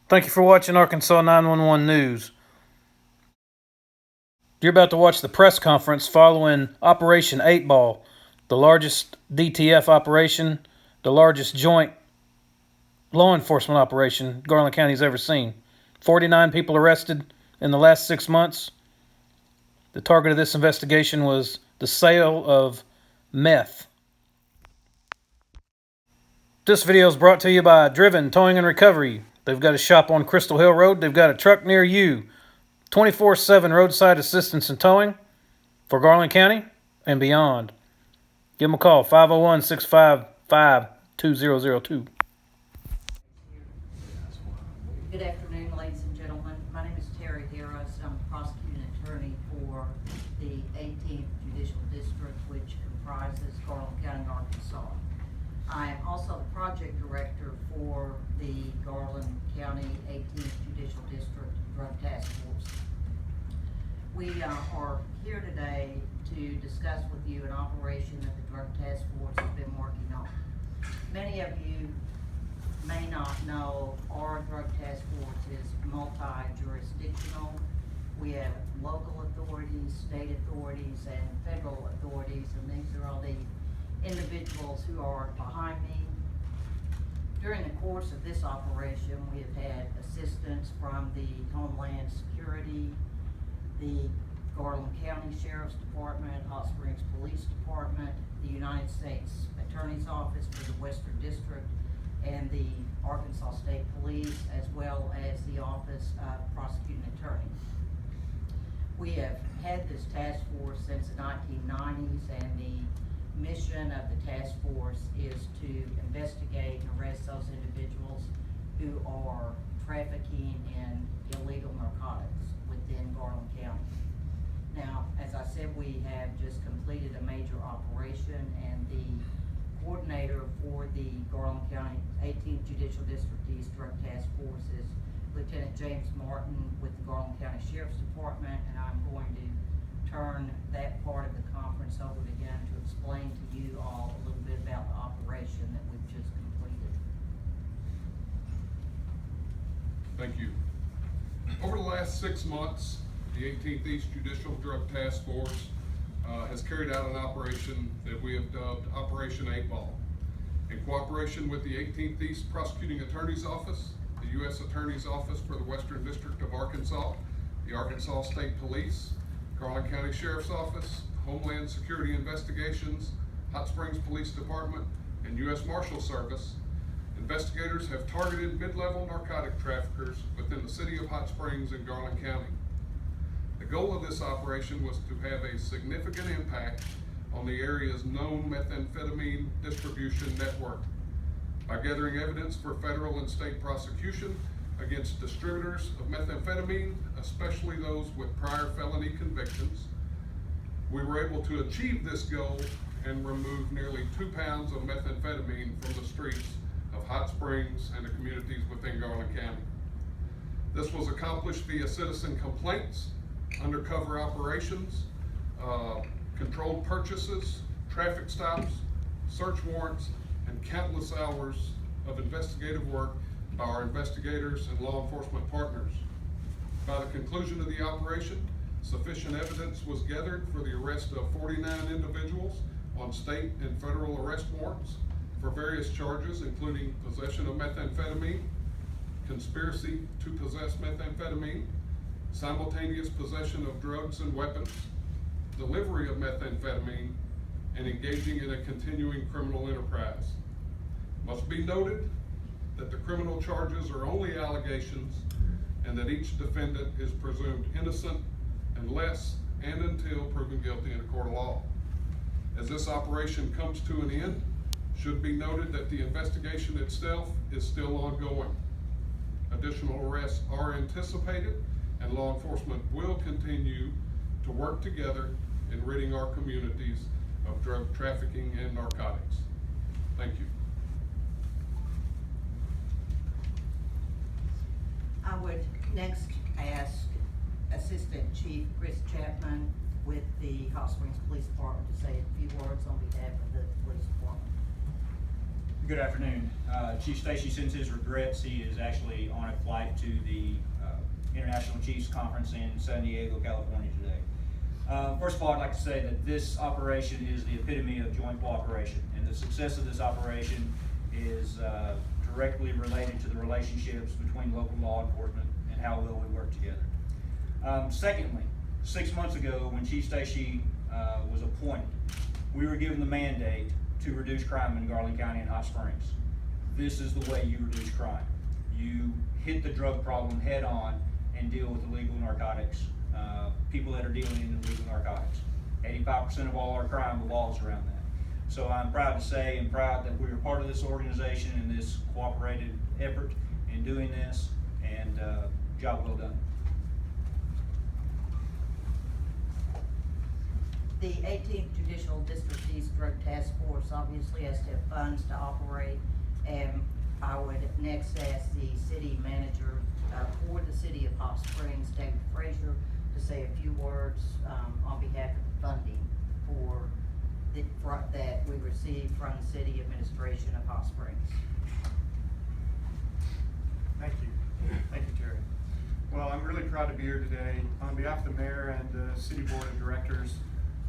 Thank you for watching Arkansas 911 News. You're about to watch the press conference following Operation 8 Ball, the largest DTF operation, the largest joint law enforcement operation Garland County's ever seen. 49 people arrested in the last 6 months. The target of this investigation was the sale of meth. This video is brought to you by Driven Towing and Recovery. They've got a shop on Crystal Hill Road. They've got a truck near you. 24/7 roadside assistance and towing for Garland County and beyond. Give them a call, 501-655-2002. Good afternoon, ladies and gentlemen. My name is Terry Harris. I'm the prosecuting attorney for the 18th Judicial District, which comprises Garland County, Arkansas. I am also the project director for the Garland County 18th Judicial District Drug Task Force. We are here today to discuss with you an operation that the Drug Task Force has been working on. Many of you may not know our Drug Task Force is multi-jurisdictional. We have local authorities, state authorities, and federal authorities, and these are all the individuals who are behind me. During the course of this operation, we have had assistance from the Homeland Security, the Garland County Sheriff's Department, Hot Springs Police Department, the United States Attorney's Office for the Western District, and the Arkansas State Police, as well as the Office of Prosecuting Attorney. We have had this task force since the 1990s, and the mission of the task force is to investigate and arrest those individuals who are trafficking in illegal narcotics within Garland County. Now, as I said, we have just completed a major operation, and the coordinator for the Garland County 18th Judicial District East Drug Task Force is Lieutenant James Martin with the Garland County Sheriff's Department, and I'm going to turn that part of the conference over to him to explain to you all a little bit about the operation that we've just completed. Thank you. Over the last 6 months, the 18th East Judicial Drug Task Force has carried out an operation that we have dubbed Operation 8 Ball. In cooperation with the 18th East Prosecuting Attorney's Office, the U.S. Attorney's Office for the Western District of Arkansas, the Arkansas State Police, Garland County Sheriff's Office, Homeland Security Investigations, Hot Springs Police Department, and U.S. Marshal Service, investigators have targeted mid-level narcotic traffickers within the city of Hot Springs and Garland County. The goal of this operation was to have a significant impact on the area's known methamphetamine distribution network by gathering evidence for federal and state prosecution against distributors of methamphetamine, especially those with prior felony convictions. We were able to achieve this goal and remove nearly 2 pounds of methamphetamine from the streets of Hot Springs and the communities within Garland County. This was accomplished via citizen complaints, undercover operations, controlled purchases, traffic stops, search warrants, and countless hours of investigative work by our investigators and law enforcement partners. By the conclusion of the operation, sufficient evidence was gathered for the arrest of 49 individuals on state and federal arrest warrants for various charges, including possession of methamphetamine, conspiracy to possess methamphetamine, simultaneous possession of drugs and weapons, delivery of methamphetamine, and engaging in a continuing criminal enterprise. Must be noted that the criminal charges are only allegations and that each defendant is presumed innocent unless and until proven guilty in a court of law. As this operation comes to an end, should be noted that the investigation itself is still ongoing. Additional arrests are anticipated, and law enforcement will continue to work together in ridding our communities of drug trafficking and narcotics. Thank you. I would next ask Assistant Chief Chris Chapman with the Hot Springs Police Department to say a few words on behalf of the police department. Good afternoon. Chief Stacey sends his regrets. He is actually on a flight to the International Chiefs Conference in San Diego, California today. First of all, I'd like to say that this operation is the epitome of joint cooperation, and the success of this operation is directly related to the relationships between local law enforcement and how well we work together. Secondly, 6 months ago when Chief Stacey was appointed, we were given the mandate to reduce crime in Garland County and Hot Springs. This is the way you reduce crime. You hit the drug problem head on and deal with illegal narcotics, people that are dealing in illegal narcotics. 85% of all our crime revolves around that. So I'm proud to say and proud that we're part of this organization and this cooperative effort in doing this, and job well done. The 18th Judicial District East Drug Task Force obviously has to have funds to operate, and I would next ask the city manager for the city of Hot Springs, David Frazier, to say a few words on behalf of the funding that we receive from the city administration of Hot Springs. Thank you. Thank you, Terry. Well, I'm really proud to be here today. On behalf of the mayor and the city board of directors,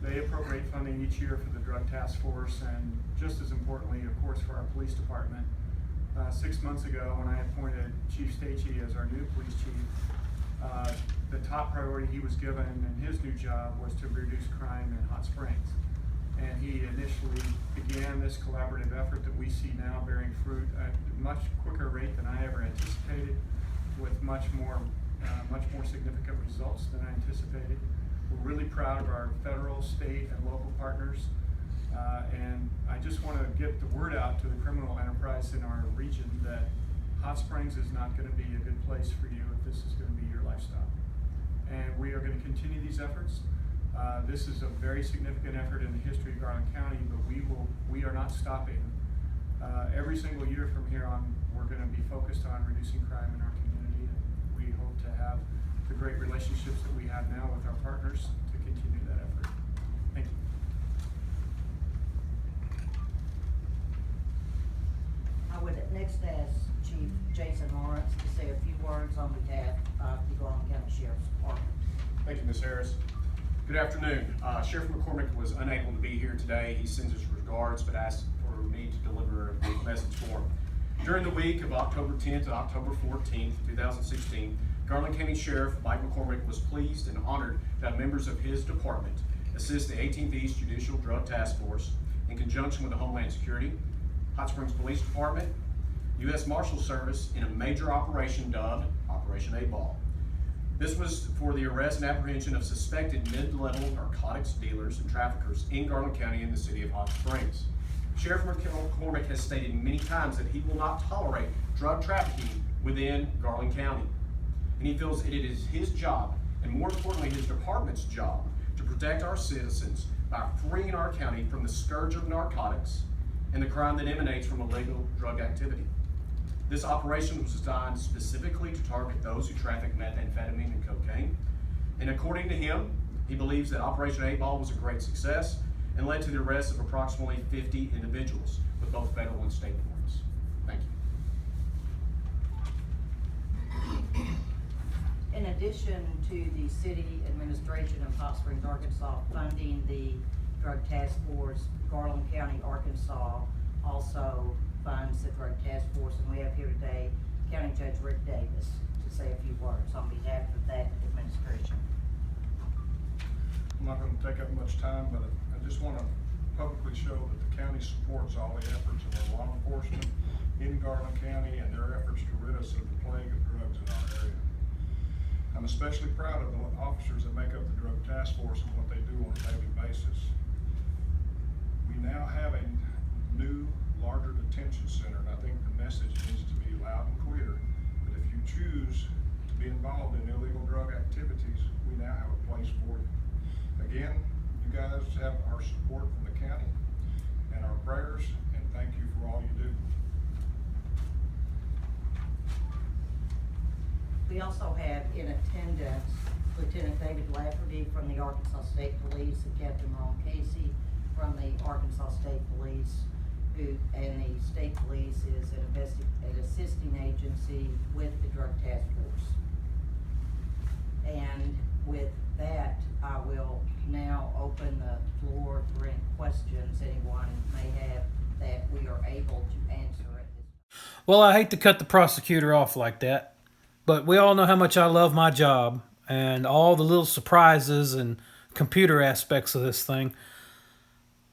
they appropriate funding each year for the drug task force, and just as importantly, of course, for our police department. 6 months ago, when I appointed Chief Stacey as our new police chief, the top priority he was given in his new job was to reduce crime in Hot Springs. And he initially began this collaborative effort that we see now bearing fruit at a much quicker rate than I ever anticipated, with much more significant results than I anticipated. We're really proud of our federal, state, and local partners. And I just want to get the word out to the criminal enterprise in our region that Hot Springs is not going to be a good place for you if this is going to be your lifestyle. And we are going to continue these efforts. This is a very significant effort in the history of Garland County, but we are not stopping. Every single year from here on, we're going to be focused on reducing crime in our community, and we hope to have the great relationships that we have now with our partners to continue that effort. Thank you. I would next ask Chief Jason Lawrence to say a few words on behalf of the Garland County Sheriff's Department. Thank you, Ms. Harris. Good afternoon. Sheriff McCormick was unable to be here today. He sends his regards, but asked for me to deliver a brief message for him. During the week of October 10th to October 14th, 2016, Garland County Sheriff Mike McCormick was pleased and honored to have members of his department assist the 18th East Judicial Drug Task Force in conjunction with the Homeland Security, Hot Springs Police Department, U.S. Marshal Service in a major operation dubbed Operation 8-Ball. This was for the arrest and apprehension of suspected mid-level narcotics dealers and traffickers in Garland County and the city of Hot Springs. Sheriff McCormick has stated many times that he will not tolerate drug trafficking within Garland County. And he feels that it is his job, and more importantly his department's job, to protect our citizens by freeing our county from the scourge of narcotics and the crime that emanates from illegal drug activity. This operation was designed specifically to target those who traffic methamphetamine and cocaine. And according to him, he believes that Operation 8-Ball was a great success and led to the arrest of approximately 50 individuals with both federal and state warrants. Thank you. In addition to the city administration of Hot Springs, Arkansas funding the drug task force, Garland County, Arkansas also funds the drug task force, and we have here today County Judge Rick Davis to say a few words on behalf of that administration. I'm not going to take up much time, but I just want to publicly show that the county supports all the efforts of our law enforcement in Garland County and their efforts to rid us of the plague of drugs in our area. I'm especially proud of the officers that make up the drug task force and what they do on a daily basis. We now have a new, larger detention center, and I think the message needs to be loud and clear that if you choose to be involved in illegal drug activities, we now have a place for you. Again, you guys have our support from the county and our prayers, and thank you for all you do. We also have in attendance Lieutenant David Lafferty from the Arkansas State Police and Captain Ron Casey from the Arkansas State Police. and the state police is an assisting agency with the Drug Task Force. And with that, I will now open the floor for any questions anyone may have that we are able to answer at this time. Well, I hate to cut the prosecutor off like that, but we all know how much I love my job and all the little surprises and computer aspects of this thing.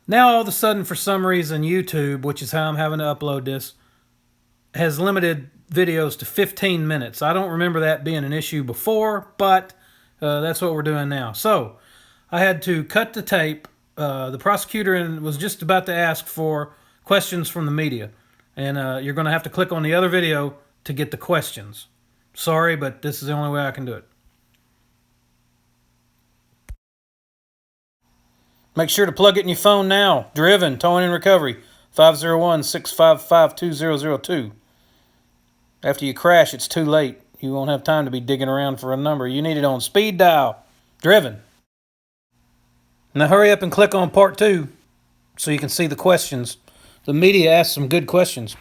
Now, all of a sudden, for some reason, YouTube, which is how I'm having to upload this, has limited videos to 15 minutes. I don't remember that being an issue before, but that's what we're doing now. So, I had to cut the tape. The prosecutor was just about to ask for questions from the media. And you're going to have to click on the other video to get the questions. Sorry, but this is the only way I can do it. Make sure to plug it in your phone now. Driven, Towing and Recovery, 501-655-2002. After you crash, it's too late. You won't have time to be digging around for a number. You need it on speed dial. Driven. Now hurry up and click on part 2 so you can see the questions. The media asked some good questions.